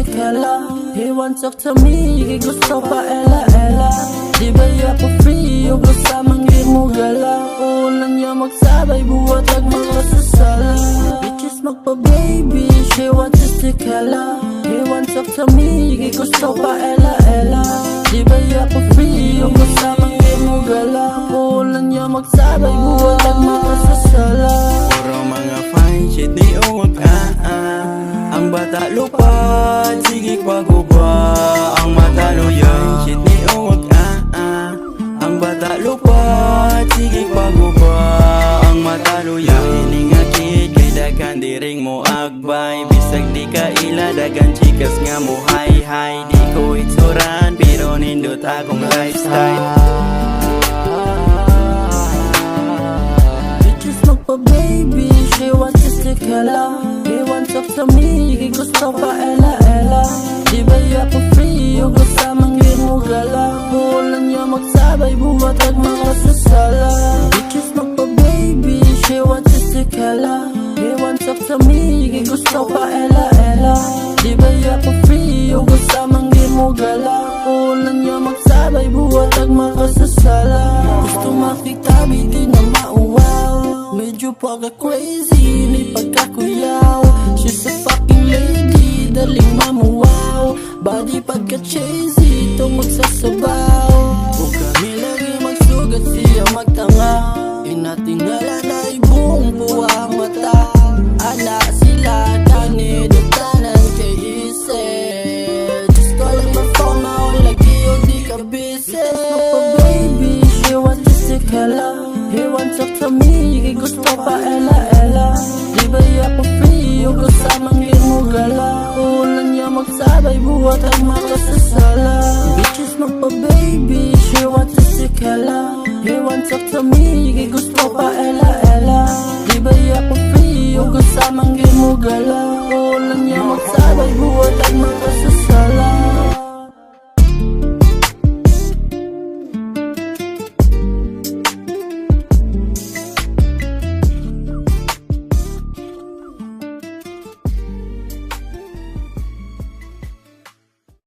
Kala. He wants talk to me, kay gusto pa ela. Di ba ako free, o gusto manggit mo gala. Ulan niya magsabay, buhat ag makasasala. Bitches magpa-baby, she wants Kala. He wants talk to me, kay gusto pa ela. Di ba ako free, o gusto manggit mo gala. Ulan niya magsabay, buhat ag makasasala. Puro mga fine shit di uwag ang bata lupad, sige paguba. Ang mata luya shit di uwag ang bata lupad, sige paguba. Ang mata luya hining akit, kay dagan di ring mo agbay. Bisag di ka ila dagan chikas nga mo hi. Di ko itsuran, pero nindot akong lifestyle. Baby, she wants Kala. He wants talk to me, kay gusto pa ela. Di ba ako free, o gusto manggit mo gala. Ulan niya magsabay, buhat ag makasasala. Bitches magpa-baby, she wants Kala. He wants talk to me, kay gusto pa ela. Di ba ako free, o gusto manggit mo gala. Ulan niya magsabay, buhat ag makasasala. Gusto makita, di na mauwaw. Medyo pagka-crazy, may pagkakuyaw. She's a fucking lady, daling mamuwaw. Body pagka-cheesy, ito magsasabaw. Kung kami lagi magsugat, siya magtanga. Inatingala na ibong buwang mata. Ana sila, kanidutanan kay ise. Just calling my phone now, lagi o di ka busy. Baby, she wants to Kala. He wants talk to me, kay gusto pa ela. Di ba ako free, o gusto manggit mo gala. Ulan niya magsabay, buhat ang makasasala. Bitches magpa-baby, she wants Kala. He wants talk to me, kay gusto pa ela. Di ba ako free, o gusto manggit mo gala. Ulan niya magsabay, buhat ang makasasala.